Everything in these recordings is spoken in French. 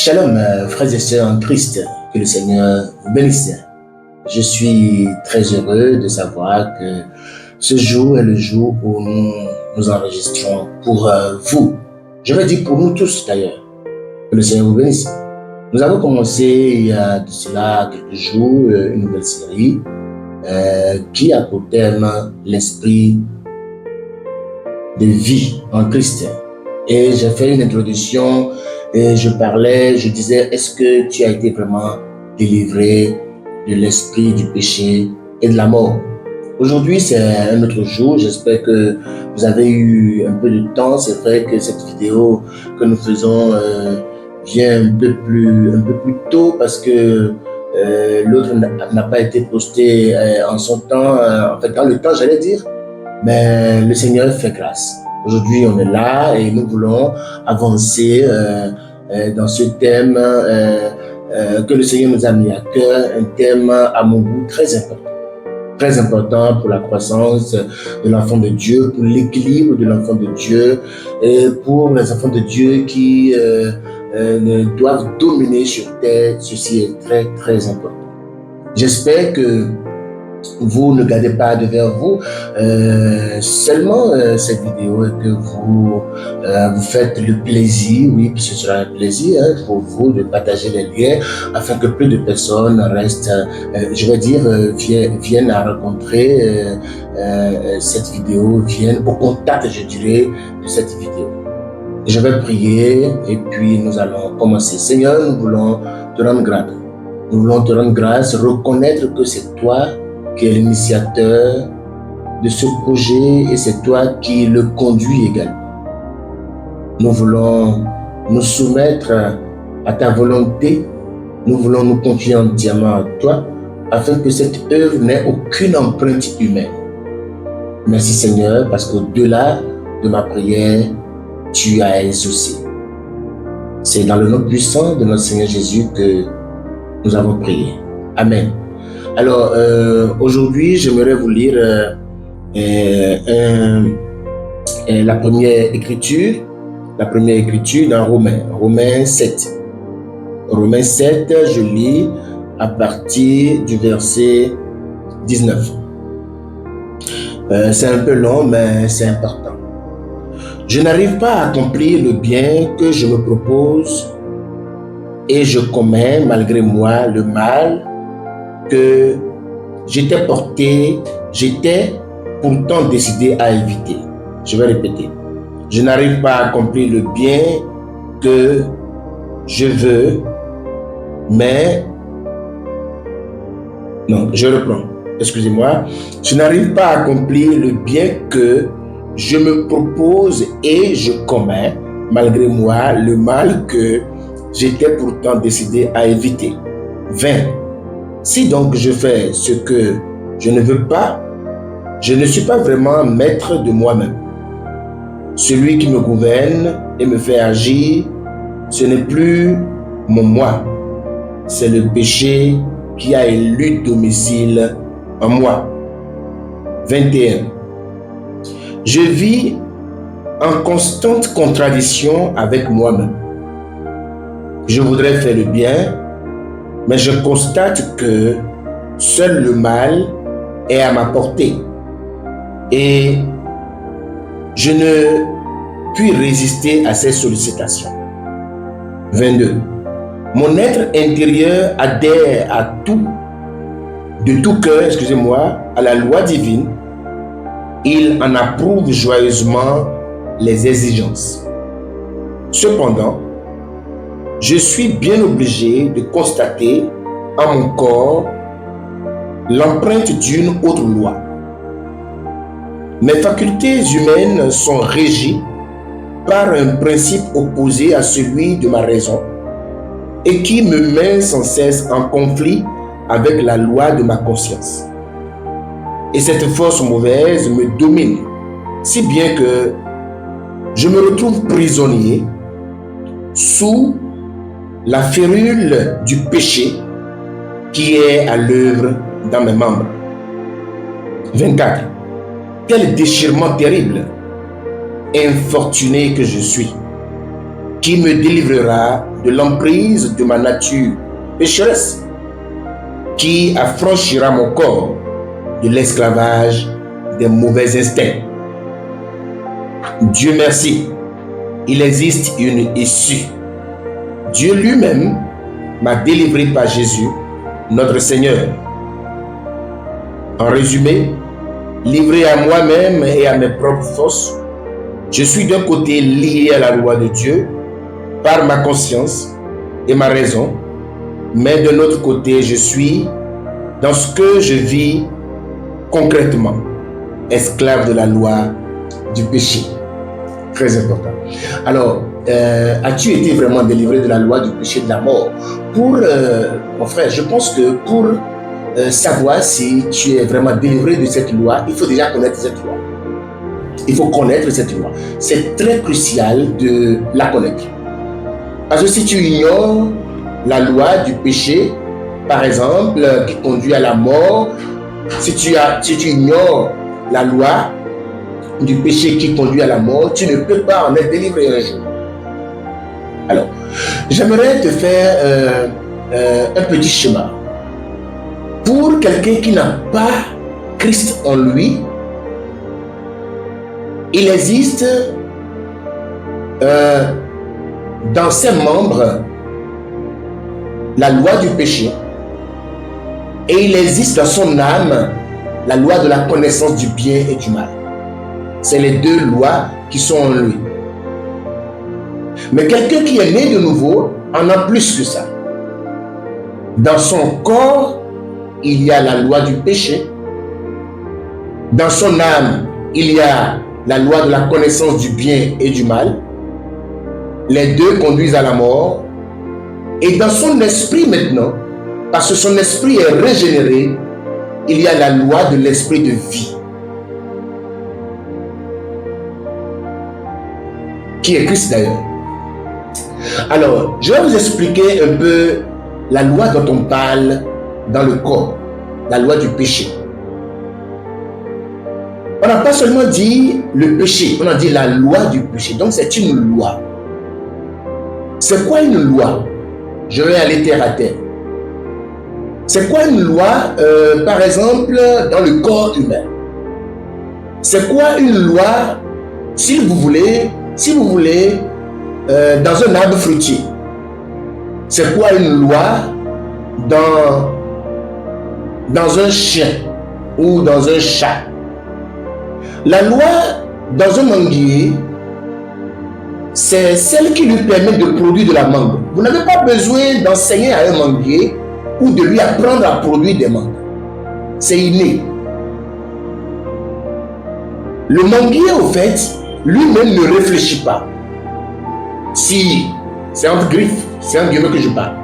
Shalom, frères et sœurs en Christ, que le Seigneur vous bénisse. Je suis très heureux de savoir que ce jour est le jour où nous enregistrons pour vous. Je vais dire pour nous tous d'ailleurs, que le Seigneur vous bénisse. Nous avons commencé il y a de cela quelques jours une nouvelle série qui a pour thème l'esprit de vie en Christ. Et j'ai fait une introduction et je disais, est-ce que tu as été vraiment délivré de l'esprit du péché et de la mort? Aujourd'hui, c'est un autre jour. J'espère que vous avez eu un peu de temps. C'est vrai que cette vidéo que nous faisons vient un peu plus tôt parce que l'autre n'a pas été postée en son temps, en fait dans le temps, j'allais dire. Mais le Seigneur fait grâce. Aujourd'hui, on est là et nous voulons avancer dans ce thème que le Seigneur nous a mis à cœur, un thème à mon goût très important pour la croissance de l'enfant de Dieu, pour l'équilibre de l'enfant de Dieu, et pour les enfants de Dieu qui doivent dominer sur terre. Ceci est très, très important. J'espère que vous ne gardez pas devant vous seulement cette vidéo et que vous faites le plaisir, oui, ce sera un plaisir pour vous de partager les liens afin que plus de personnes restent, viennent à rencontrer cette vidéo, viennent au contact, je dirais, de cette vidéo. Je vais prier et puis nous allons commencer. Seigneur, nous voulons te rendre grâce. Nous voulons te rendre grâce, reconnaître que c'est toi qui est l'initiateur de ce projet et c'est toi qui le conduis également. Nous voulons nous soumettre à ta volonté, nous voulons nous confier entièrement à toi afin que cette œuvre n'ait aucune empreinte humaine. Merci Seigneur parce qu'au-delà de ma prière, tu as exaucé. C'est dans le nom puissant de notre Seigneur Jésus que nous avons prié. Amen. Alors, aujourd'hui, j'aimerais vous lire la première écriture dans Romains 7. Romains 7, je lis à partir du verset 19. C'est un peu long, mais c'est important. Je n'arrive pas à accomplir le bien que je me propose et je commets malgré moi le mal que j'étais pourtant décidé à éviter. Je vais répéter. Je n'arrive pas à accomplir le bien que je veux, mais... Non, je reprends. Excusez-moi. Je n'arrive pas à accomplir le bien que je me propose et je commets, malgré moi, le mal que j'étais pourtant décidé à éviter. 20. Si donc je fais ce que je ne veux pas, je ne suis pas vraiment maître de moi-même. Celui qui me gouverne et me fait agir, ce n'est plus mon moi, c'est le péché qui a élu domicile en moi. 21. Je vis en constante contradiction avec moi-même. Je voudrais faire le bien, mais je constate que seul le mal est à ma portée et je ne puis résister à ces sollicitations. 22. Mon être intérieur adhère de tout cœur, à la loi divine. Il en approuve joyeusement les exigences. Cependant, je suis bien obligé de constater en mon corps l'empreinte d'une autre loi. Mes facultés humaines sont régies par un principe opposé à celui de ma raison et qui me met sans cesse en conflit avec la loi de ma conscience. Et cette force mauvaise me domine, si bien que je me retrouve prisonnier sous la férule du péché qui est à l'œuvre dans mes membres. 24. Quel déchirement terrible, infortuné que je suis. qui me délivrera de l'emprise de ma nature pécheresse, qui affranchira mon corps de l'esclavage des mauvais instincts. Dieu merci, il existe une issue. Dieu lui-même m'a délivré par Jésus, notre Seigneur. En résumé, livré à moi-même et à mes propres forces, je suis d'un côté lié à la loi de Dieu par ma conscience et ma raison, mais de l'autre côté, je suis, dans ce que je vis concrètement, esclave de la loi du péché. Très important. Alors, as-tu été vraiment délivré de la loi du péché de la mort? Pour, mon frère, je pense que pour savoir si tu es vraiment délivré de cette loi, il faut déjà connaître cette loi. Il faut connaître cette loi. C'est très crucial de la connaître. Parce que si tu ignores la loi du péché, par exemple, qui conduit à la mort, si tu ignores la loi du péché qui conduit à la mort, tu ne peux pas en être délivré un jour. Alors, j'aimerais te faire un petit schéma. Pour quelqu'un qui n'a pas Christ en lui, il existe dans ses membres la loi du péché et il existe dans son âme la loi de la connaissance du bien et du mal. C'est les deux lois qui sont en lui. Mais quelqu'un qui est né de nouveau en a plus que ça. Dans son corps, il y a la loi du péché. Dans son âme, il y a la loi de la connaissance du bien et du mal. Les deux conduisent à la mort. Et dans son esprit maintenant, parce que son esprit est régénéré, il y a la loi de l'esprit de vie, qui est Christ d'ailleurs. Alors, je vais vous expliquer un peu la loi dont on parle dans le corps, la loi du péché. On n'a pas seulement dit le péché, on a dit la loi du péché. Donc c'est une loi. C'est quoi une loi? Je vais aller terre à terre. C'est quoi une loi, par exemple, dans le corps humain? C'est quoi une loi, si vous voulez, dans un arbre fruitier? C'est quoi une loi dans un chien ou dans un chat? La loi dans un manguier, c'est celle qui lui permet de produire de la mangue. Vous n'avez pas besoin d'enseigner à un manguier ou de lui apprendre à produire des mangues. C'est inné. Le manguier, au fait, lui-même ne réfléchit pas. Si, c'est entre griffes, c'est un guillemot que je parle.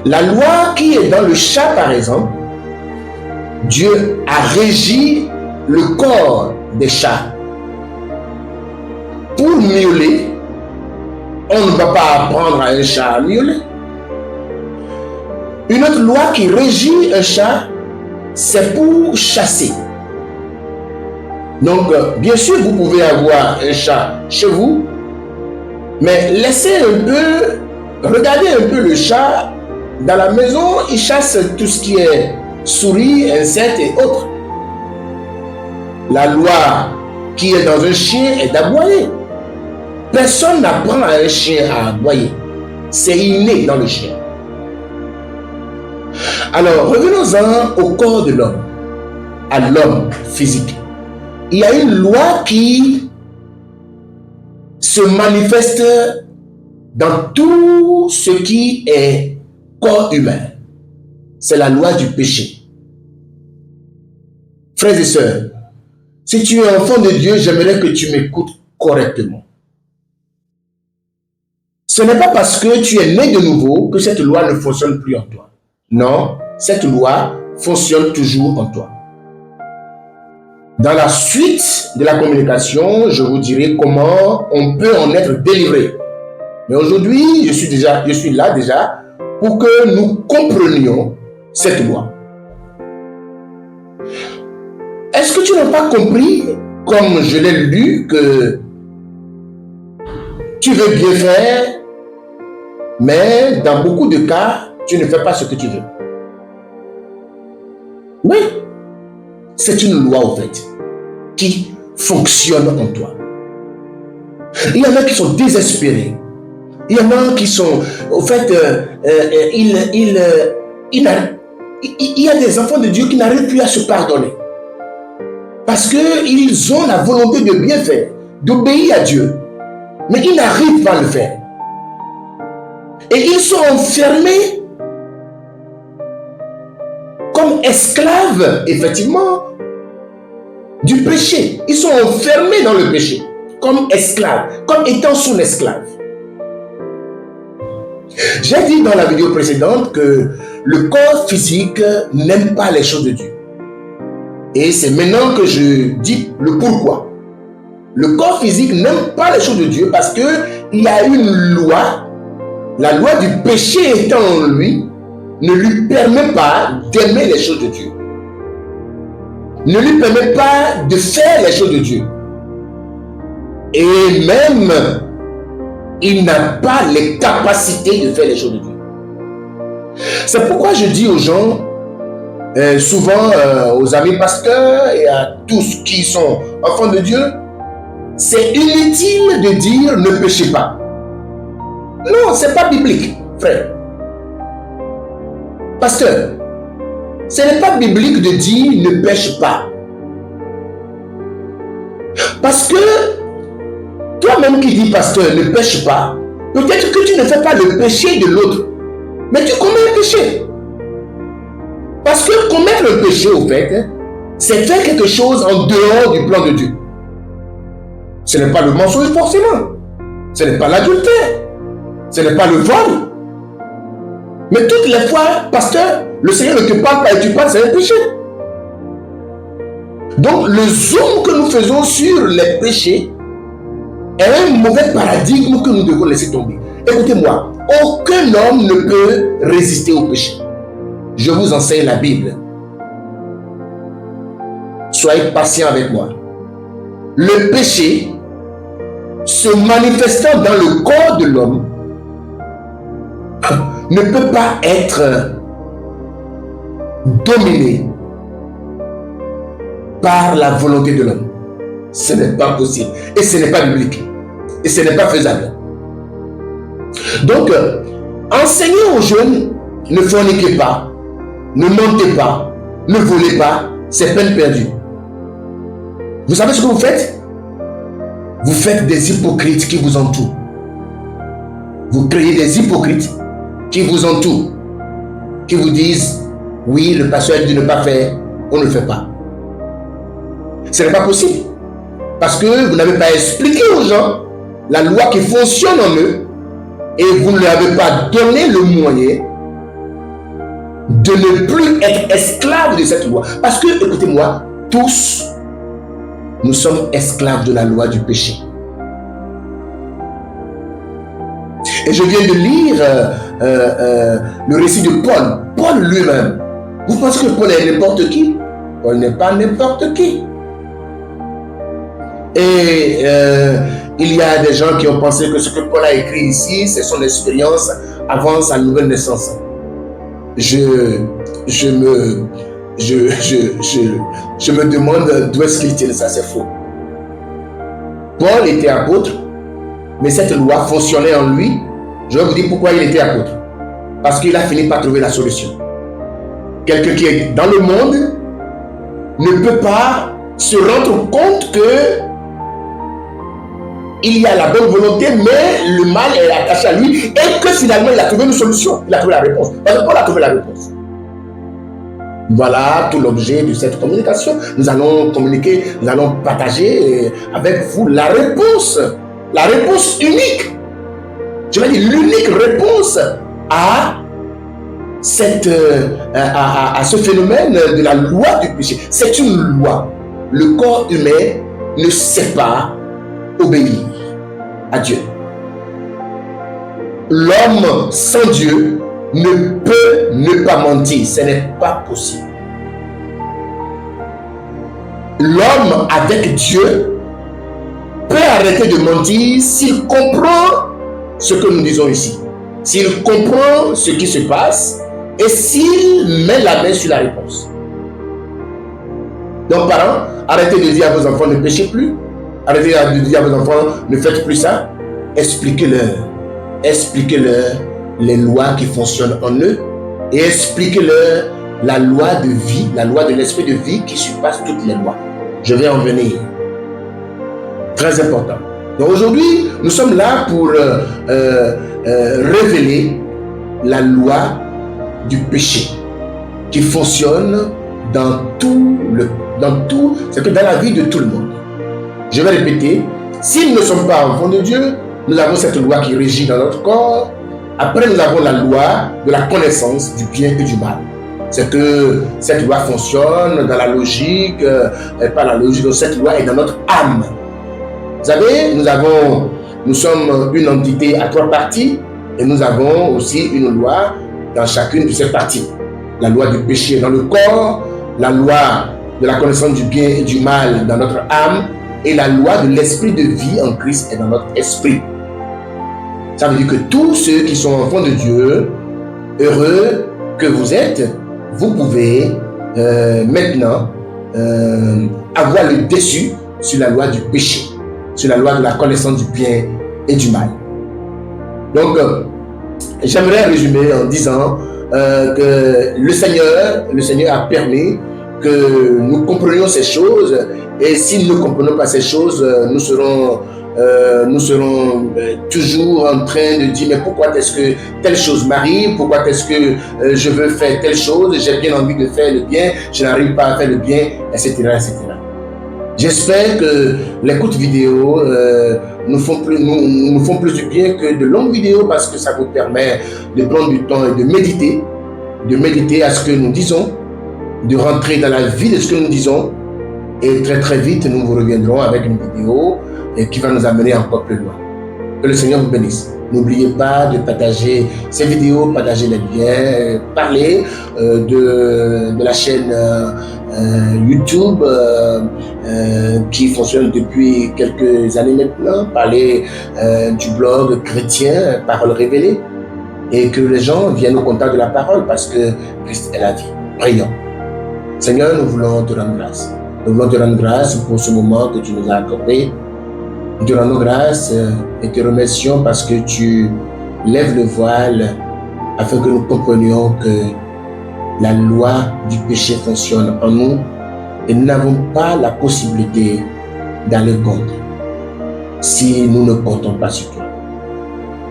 La loi qui est dans le chat, par exemple, Dieu a régi le corps des chats. Pour miauler, on ne va pas apprendre à un chat à miauler. Une autre loi qui régit un chat, c'est pour chasser. Donc, bien sûr, vous pouvez avoir un chat chez vous, mais laissez un peu, regardez un peu le chat dans la maison, il chasse tout ce qui est souris, insectes et autres. La loi qui est dans un chien est d'aboyer. Personne n'apprend à un chien à aboyer. C'est inné dans le chien. Alors, revenons-en au corps de l'homme, à l'homme physique. Il y a une loi qui se manifeste dans tout ce qui est corps humain. C'est la loi du péché. Frères et sœurs, si tu es enfant de Dieu, j'aimerais que tu m'écoutes correctement. Ce n'est pas parce que tu es né de nouveau que cette loi ne fonctionne plus en toi. Non, cette loi fonctionne toujours en toi. Dans la suite de la communication, je vous dirai comment on peut en être délivré. Mais aujourd'hui, je suis là déjà pour que nous comprenions cette loi. Est-ce que tu n'as pas compris, comme je l'ai lu, que tu veux bien faire, mais dans beaucoup de cas, tu ne fais pas ce que tu veux. Oui, c'est une loi au fait qui fonctionne en toi. Il y en a qui sont désespérés. Il y en a qui sont, au fait, il y a des enfants de Dieu qui n'arrivent plus à se pardonner. Parce qu'ils ont la volonté de bien faire, d'obéir à Dieu. Mais ils n'arrivent pas à le faire. Et ils sont enfermés comme esclaves, effectivement, du péché. Ils sont enfermés dans le péché, comme esclaves, comme étant son esclave. J'ai dit dans la vidéo précédente que le corps physique n'aime pas les choses de Dieu. Et c'est maintenant que je dis le pourquoi. Le corps physique n'aime pas les choses de Dieu parce qu'il y a une loi, la loi du péché étant en lui, ne lui permet pas d'aimer les choses de Dieu. Ne lui permet pas de faire les choses de Dieu. Et même, il n'a pas les capacités de faire les choses de Dieu. C'est pourquoi je dis aux gens, souvent aux amis pasteurs et à tous qui sont enfants de Dieu, c'est inutile de dire ne péchez pas. Non, c'est pas biblique, frère. Pasteur, ce n'est pas biblique de dire ne pêche pas. Parce que toi-même qui dis pasteur ne pêche pas, peut-être que tu ne fais pas le péché de l'autre, mais tu commets le péché. Parce que commettre le péché, au fait, c'est faire quelque chose en dehors du plan de Dieu. Ce n'est pas le mensonge forcément. Ce n'est pas l'adultère. Ce n'est pas le vol. Mais toutes les fois, pasteur, le Seigneur ne te parle pas et tu parles, c'est un péché. Donc, le zoom que nous faisons sur les péchés est un mauvais paradigme que nous devons laisser tomber. Écoutez-moi, aucun homme ne peut résister au péché. Je vous enseigne la Bible. Soyez patient avec moi. Le péché, se manifestant dans le corps de l'homme, ne peut pas être dominé par la volonté de l'homme. Ce n'est pas possible. Et ce n'est pas biblique. Et ce n'est pas faisable. Donc, enseignez aux jeunes, ne forniquez pas, ne mentez pas, ne volez pas, c'est peine perdue. Vous savez ce que vous faites? Vous faites des hypocrites qui vous entourent. Vous créez des hypocrites qui vous entourent, qui vous disent, oui, le pasteur dit de ne pas faire, on ne le fait pas. Ce n'est pas possible. Parce que vous n'avez pas expliqué aux gens la loi qui fonctionne en eux et vous ne leur avez pas donné le moyen de ne plus être esclaves de cette loi. Parce que, écoutez-moi, tous, nous sommes esclaves de la loi du péché. Et je viens de lire le récit de Paul. Paul lui-même. Vous pensez que Paul est n'importe qui? Paul n'est pas n'importe qui. Et il y a des gens qui ont pensé que ce que Paul a écrit ici, c'est son expérience avant sa nouvelle naissance. Je me demande d'où est-ce qu'il tient ça, c'est faux. Paul était apôtre, mais cette loi fonctionnait en lui. Je vais vous dire pourquoi il était apôtre. Parce qu'il a fini par trouver la solution. Quelqu'un qui est dans le monde ne peut pas se rendre compte que il y a la bonne volonté, mais le mal est attaché à lui et que finalement il a trouvé une solution. Il a trouvé la réponse. Parce que Paul a trouvé la réponse. Voilà tout l'objet de cette communication. Nous allons communiquer, nous allons partager avec vous la réponse unique. Je vais dire l'unique réponse à ce phénomène de la loi du péché. C'est une loi. Le corps humain ne sait pas obéir à Dieu. L'homme sans Dieu ne peut ne pas mentir. Ce n'est pas possible. L'homme avec Dieu peut arrêter de mentir s'il comprend ce que nous disons ici, s'il comprend ce qui se passe et s'il met la main sur la réponse. Donc, parents, arrêtez de dire à vos enfants ne péchez plus. Arrêtez de dire à vos enfants ne faites plus ça. Expliquez-leur. Expliquez-leur les lois qui fonctionnent en eux et expliquez-leur la loi de vie, la loi de l'esprit de vie qui surpasse toutes les lois. Je vais en venir. Très important. Donc aujourd'hui, nous sommes là pour révéler la loi du péché qui fonctionne dans tout, c'est que dans la vie de tout le monde. Je vais répéter, si nous ne sommes pas enfants de Dieu, nous avons cette loi qui régit dans notre corps. Après, nous avons la loi de la connaissance du bien et du mal. C'est que cette loi fonctionne dans la logique, pas la logique, donc cette loi est dans notre âme. Vous savez, nous sommes une entité à 3 parties et nous avons aussi une loi dans chacune de ces parties. La loi du péché dans le corps, la loi de la connaissance du bien et du mal dans notre âme et la loi de l'esprit de vie en Christ est dans notre esprit. Ça veut dire que tous ceux qui sont enfants de Dieu, heureux que vous êtes, vous pouvez maintenant avoir le dessus sur la loi du péché, sur la loi de la connaissance du bien et du mal. Donc, j'aimerais résumer en disant que le Seigneur a permis que nous comprenions ces choses et si nous ne comprenons pas ces choses, nous serons toujours en train de dire mais pourquoi est-ce que telle chose m'arrive, pourquoi est-ce que je veux faire telle chose, j'ai bien envie de faire le bien, je n'arrive pas à faire le bien, etc. etc. J'espère que les courtes vidéos nous font plus du bien que de longues vidéos parce que ça vous permet de prendre du temps et de méditer à ce que nous disons, de rentrer dans la vie de ce que nous disons et très très vite nous vous reviendrons avec une vidéo qui va nous amener encore plus loin. Que le Seigneur vous bénisse. N'oubliez pas de partager ces vidéos, partager les liens, parler de la chaîne YouTube qui fonctionne depuis quelques années maintenant, parler du blog chrétien Parole Révélée et que les gens viennent au contact de la parole parce que Christ est la vie. Prions. Seigneur, nous voulons te rendre grâce. Nous voulons te rendre grâce pour ce moment que tu nous as accordé. Nous te rendons grâce et te remercions parce que tu lèves le voile afin que nous comprenions que la loi du péché fonctionne en nous et nous n'avons pas la possibilité d'aller contre si nous ne comptons pas sur toi.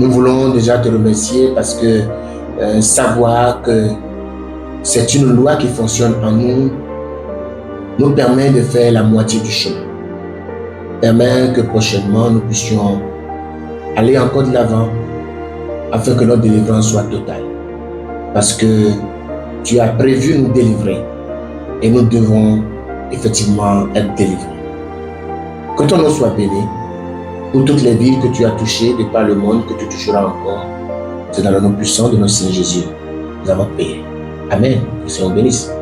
Nous voulons déjà te remercier parce que savoir que c'est une loi qui fonctionne en nous permet de faire la moitié du chemin. Permet que prochainement nous puissions aller encore de l'avant afin que notre délivrance soit totale. Parce que tu as prévu nous délivrer et nous devons effectivement être délivrés. Que ton nom soit béni pour toutes les vies que tu as touchées de par le monde que tu toucheras encore. C'est dans le nom puissant de notre Seigneur Jésus. Nous avons prié. Amen. Que le Seigneur bénisse.